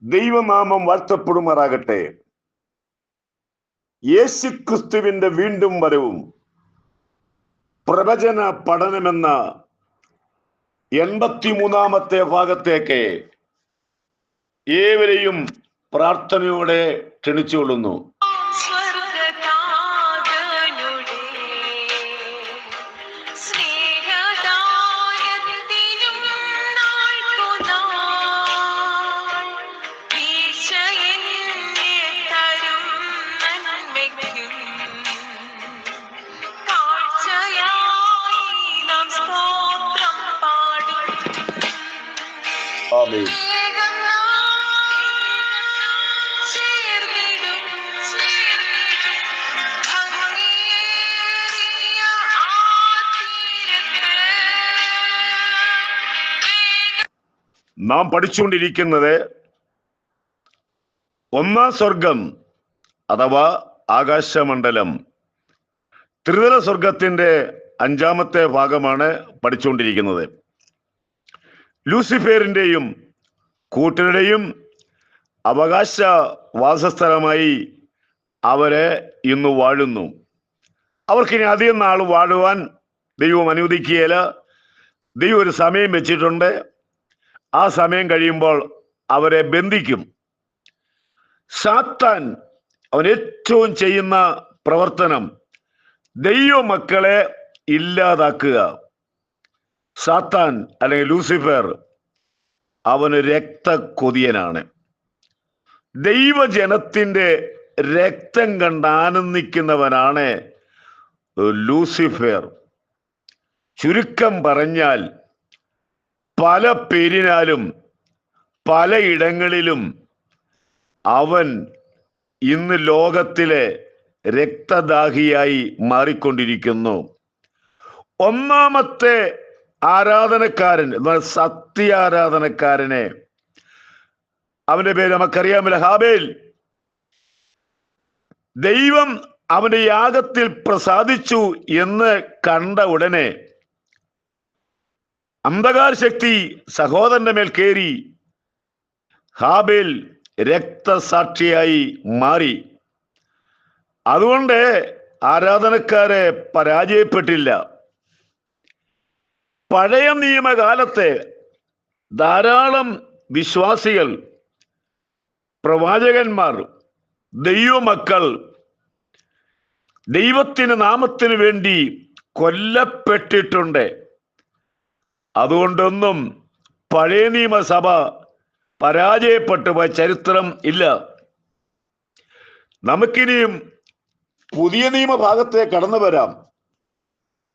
ദൈവനാമം വാഴ്ത്തപ്പെടുമാറാകട്ടെ. യേശുക്രിസ്തുവിന്റെ വീണ്ടും വരവും പ്രവചന പഠനമെന്ന 83-ാമത്തെ ഭാഗത്തേക്ക് ഏവരെയും പ്രാർത്ഥനയോടെ ക്ഷണിച്ചുകൊള്ളുന്നു. ആമേൻ. നാം പഠിച്ചുകൊണ്ടിരിക്കുന്നത് ഒന്നാം സ്വർഗം അഥവാ ആകാശമണ്ഡലം, ത്രിതല സ്വർഗത്തിന്റെ 5-ാമത്തെ ഭാഗമാണ് പഠിച്ചുകൊണ്ടിരിക്കുന്നത്. ലൂസിഫേറിന്റെയും കൂട്ടരുടെയും അവകാശ വാസസ്ഥലമായി അവരെ ഇന്ന് വാഴുന്നു. അവർക്കിനി അധികം നാൾ വാഴുവാൻ ദൈവം അനുവദിക്കുകയില്ല. ദൈവം ഒരു സമയം വെച്ചിട്ടുണ്ട്. ആ സമയം കഴിയുമ്പോൾ അവരെ ബന്ധിക്കും. സാത്താൻ അവൻ ഏറ്റവും ചെയ്യുന്ന പ്രവർത്തനം ദൈവമക്കളെ ഇല്ലാതാക്കുക. സാത്താൻ അല്ലെങ്കിൽ ലൂസിഫർ അവന് രക്തക്കൊതിയനാണ്. ദൈവജനത്തിന്റെ രക്തം കണ്ട് ആനന്ദിക്കുന്നവനാണ് ലൂസിഫർ. ചുരുക്കം പറഞ്ഞാൽ പല പേരിനാലും പലയിടങ്ങളിലും അവൻ ഇന്ന് ലോകത്തിലെ രക്തദാഹിയായി മാറിക്കൊണ്ടിരിക്കുന്നു. ഒന്നാമത്തെ ആരാധനക്കാരൻ, സത്യാരാധനക്കാരനെ, അവന്റെ പേര് നമുക്കറിയാമല്ലോ, ഹാബേൽ. ദൈവം അവന്റെ യാഗത്തിൽ പ്രസാദിച്ചു എന്ന് കണ്ട ഉടനെ അന്ധകാര ശക്തി സഹോദരന്റെ മേൽ കയറി. ഹാബേൽ രക്തസാക്ഷിയായി മാറി. അതുകൊണ്ട് ആരാധനക്കാരെ പരാജയപ്പെട്ടില്ല. പഴയ നിയമകാലത്തെ ധാരാളം വിശ്വാസികൾ, പ്രവാചകന്മാർ, ദൈവമക്കൾ ദൈവത്തിന് നാമത്തിന് വേണ്ടി കൊല്ലപ്പെട്ടിട്ടുണ്ട്. അതുകൊണ്ടൊന്നും പഴയ നിയമസഭ പരാജയപ്പെട്ടു പോയ ചരിത്രം ഇല്ല. നമുക്കിനിയും പുതിയ നിയമഭാഗത്തെ കടന്നു വരാം.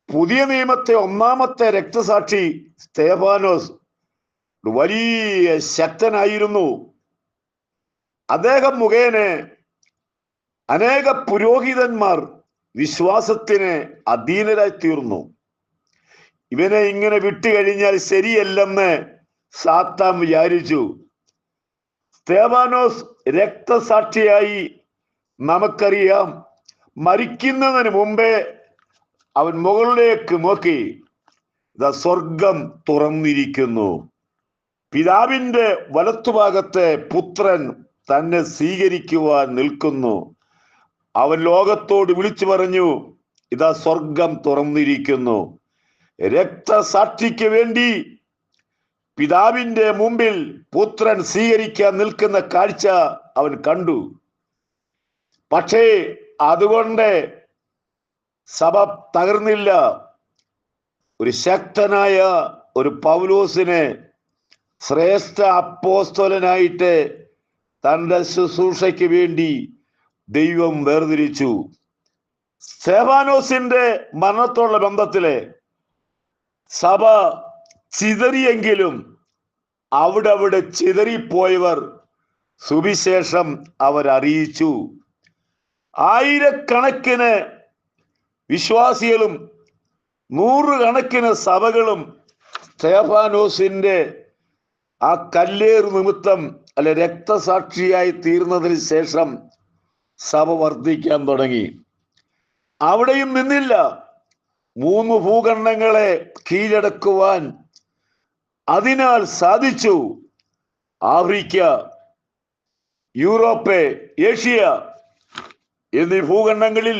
പുതിയ നിയമത്തെ ഒന്നാമത്തെ രക്തസാക്ഷി സ്തേഫാനോസ് വലിയ ശക്തനായിരുന്നു. അദ്ദേഹം മുഖേന അനേക പുരോഹിതന്മാർ വിശ്വാസത്തിന് അധീനരായി തീർന്നു. ഇവനെ ഇങ്ങനെ വിട്ടുകഴിഞ്ഞാൽ ശരിയല്ലെന്ന് സാത്താൻ വിചാരിച്ചു. സ്തേഫാനോസ് രക്തസാക്ഷിയായി നമുക്കറിയാം. മരിക്കുന്നതിന് മുമ്പേ അവൻ മുകളിലേക്ക് നോക്കി, ഇതാ സ്വർഗം തുറന്നിരിക്കുന്നു. പിതാവിന്റെ വലത്തുഭാഗത്തെ പുത്രൻ തന്നെ സ്വീകരിക്കുവാൻ നിൽക്കുന്നു. അവൻ ലോകത്തോട് വിളിച്ചു പറഞ്ഞു, ഇതാ സ്വർഗം തുറന്നിരിക്കുന്നു. രക്തസാക്ഷിക്ക് വേണ്ടി പിതാവിന്റെ മുമ്പിൽ പുത്രൻ സ്വീകരിക്കാൻ നിൽക്കുന്ന കാഴ്ച അവൻ കണ്ടു. പക്ഷേ അതുകൊണ്ട് സഭ തകർന്നില്ല. ഒരു ശക്തനായ ഒരു പൗലോസിനെ ശ്രേഷ്ഠ അപ്പോസ്തലനായിട്ട് തന്റെ ശുശ്രൂഷയ്ക്ക് വേണ്ടി ദൈവം വേർതിരിച്ചു. സ്തേഫാനോസിന്റെ മരണത്തോടുള്ള ബന്ധത്തില് സഭ ചിതറിയെങ്കിലും അവിടെ ചിതറിപ്പോയവർ സുവിശേഷം അവരറിയിച്ചു. ആയിരക്കണക്കിന് വിശ്വാസികളും 100 കണക്കിന് സഭകളും സ്തേഫാനോസിന്റെ ആ കല്ലേറ് നിമിത്തം അല്ലെ രക്തസാക്ഷിയായി തീർന്നതിന് ശേഷം സഭ വർദ്ധിക്കാൻ തുടങ്ങി. അവിടെയും നിന്നില്ല. 3 ഭൂഖണ്ഡങ്ങളെ കീഴടക്കുവാൻ അതിനാൽ സാധിച്ചു. ആഫ്രിക്ക, യൂറോപ്പ്, ഏഷ്യ എന്നീ ഭൂഖണ്ഡങ്ങളിൽ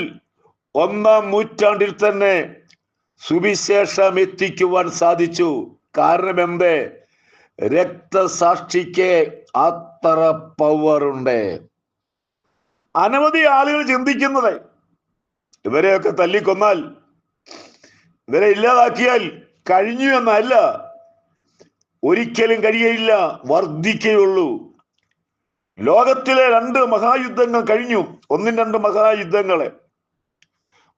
1-ാം നൂറ്റാണ്ടിൽ തന്നെ സുവിശേഷം എത്തിക്കുവാൻ സാധിച്ചു. കാരണം എന്ത്? രക്തസാക്ഷിക്ക് അത്ര പവറുണ്ട്. അനവധി ആളുകൾ ചിന്തിക്കുന്നത് ഇവരെയൊക്കെ തല്ലിക്കൊന്നാൽ, ഇവരെ ഇല്ലാതാക്കിയാൽ കഴിഞ്ഞു എന്നല്ല. ഒരിക്കലും കഴിയയില്ല, വർദ്ധിക്കുകയുള്ളൂ. ലോകത്തിലെ 2 മഹായുദ്ധങ്ങൾ കഴിഞ്ഞു. 1-2 മഹായുദ്ധങ്ങളെ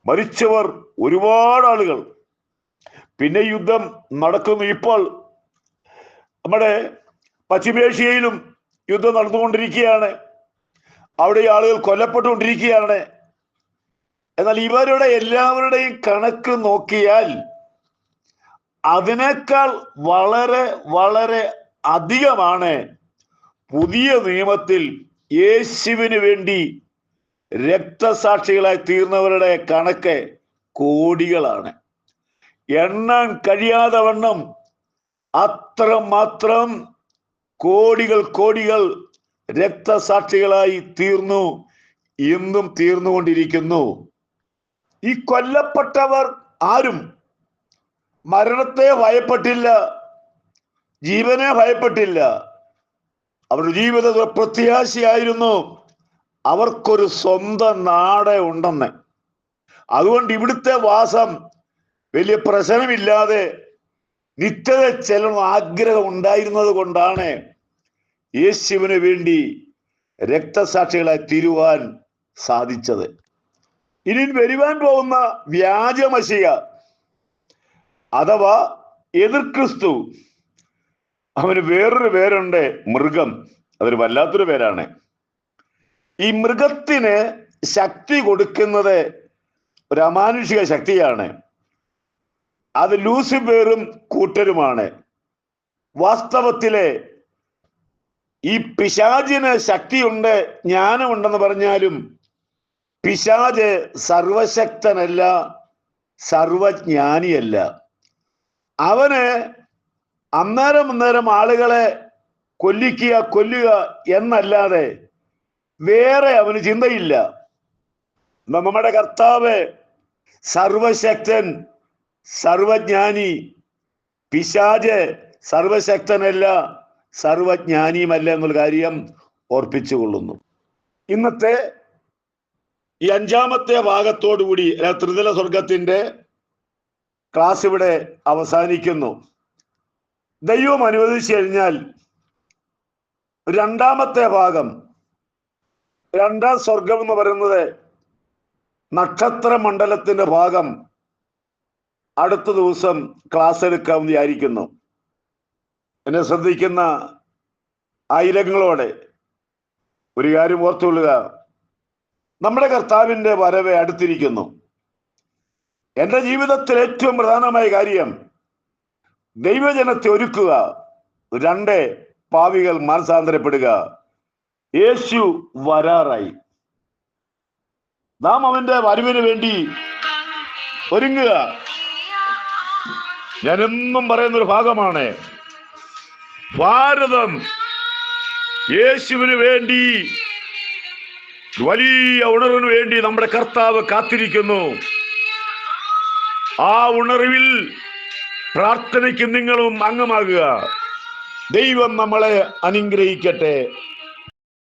മരിച്ചവർ ഒരുപാട് ആളുകൾ. പിന്നെ യുദ്ധം നടക്കുന്നു. ഇപ്പോൾ നമ്മുടെ പശ്ചിമേഷ്യയിലും യുദ്ധം നടന്നുകൊണ്ടിരിക്കുകയാണ്. അവിടെ ആളുകൾ കൊല്ലപ്പെട്ടുകൊണ്ടിരിക്കുകയാണ്. എന്നാൽ ഇവരുടെ എല്ലാവരുടെയും കണക്ക് നോക്കിയാൽ അതിനേക്കാൾ വളരെ വളരെ അധികമാണ് പുതിയ നിയമത്തിൽ യേശുവിന് വേണ്ടി രക്തസാക്ഷികളായി തീർന്നവരുടെ കണക്ക് കോടികളാണ്. എണ്ണാൻ കഴിയാതെ വണ്ണം അത്രമാത്രം കോടികൾ രക്തസാക്ഷികളായി തീർന്നു, ഇന്നും തീർന്നുകൊണ്ടിരിക്കുന്നു. ഈ കൊല്ലപ്പെട്ടവർ ആരും മരണത്തെ ഭയപ്പെട്ടില്ല, ജീവനെ ഭയപ്പെട്ടില്ല. അവരുടെ ജീവിതത്തിൽ പ്രത്യാശയായിരുന്നു അവർക്കൊരു സ്വന്തം നാട് ഉണ്ടെന്ന്. അതുകൊണ്ട് ഇവിടുത്തെ വാസം വലിയ പ്രശ്നമില്ലാതെ നിത്യത ചെല്ലണം ആഗ്രഹം ഉണ്ടായിരുന്നത് കൊണ്ടാണ് യേശുവിന് വേണ്ടി രക്തസാക്ഷികളായി തീരുവാൻ സാധിച്ചത്. ഇനി വരുവാൻ പോകുന്ന വ്യാജമശിഹ അഥവാ എതിർ ക്രിസ്തു, അവന് വേറൊരു പേരുണ്ട്, മൃഗം. അതൊരു വല്ലാത്തൊരു പേരാണ്. ഈ മൃഗത്തിന് ശക്തി കൊടുക്കുന്നത് ഒരു അമാനുഷിക ശക്തിയാണ്. അത് ലൂസിഫറും കൂട്ടരുമാണ്. വാസ്തവത്തിലെ ഈ പിശാചിന് ശക്തിയുണ്ട്, ജ്ഞാനമുണ്ടെന്ന് പറഞ്ഞാലും പിശാച് സർവശക്തനല്ല, സർവജ്ഞാനിയല്ല. അവന് അന്നേരം ആളുകളെ കൊല്ലുക എന്നല്ലാതെ വേറെ അവന് ചിന്തയില്ല. നമ്മുടെ കർത്താവ് സർവശക്തൻ, സർവജ്ഞാനി. പിശാച് സർവശക്തനല്ല, സർവജ്ഞാനിയുമല്ല എന്നുള്ള കാര്യം ഓർപ്പിച്ചുകൊള്ളുന്നു. ഇന്നത്തെ ഈ 5-ാമത്തെ ഭാഗത്തോടുകൂടി ത്രിതല സ്വർഗത്തിന്റെ ക്ലാസ് ഇവിടെ അവസാനിക്കുന്നു. ദൈവം അനുവദിച്ചു കഴിഞ്ഞാൽ 2-ാമത്തെ ഭാഗം, 2-ാം സ്വർഗം എന്ന് പറയുന്നത് നക്ഷത്ര മണ്ഡലത്തിന്റെ ഭാഗം അടുത്ത ദിവസം ക്ലാസ് എടുക്കാമെന്ന് വിചാരിക്കുന്നു. എന്നെ ശ്രദ്ധിക്കുന്ന ആയിരങ്ങളോടെ ഒരു കാര്യം ഓർത്തുകൊള്ളുക, നമ്മുടെ കർത്താവിന്റെ വരവ് അടുത്തിരിക്കുന്നു. എൻ്റെ ജീവിതത്തിൽ ഏറ്റവും പ്രധാനമായ കാര്യം ദൈവജനത്തെ ഒരുക്കുക, 2 പാവികൾ മാനസാന്തരപ്പെടുക. യേശു വരാറായി. നാം അവന്റെ വരവിന് വേണ്ടി ഒരുങ്ങുക. ഞാൻ എന്നും പറയുന്നൊരു ഭാഗമാണ്, ഭാരതം യേശുവിന് വേണ്ടി, വലിയ ഉണർവിന് വേണ്ടി നമ്മുടെ കർത്താവ് കാത്തിരിക്കുന്നു. ആ ഉണർവിൽ പ്രാർത്ഥനയ്ക്ക് നിങ്ങളും അംഗമാകുക. ദൈവം നമ്മളെ അനുഗ്രഹിക്കട്ടെ.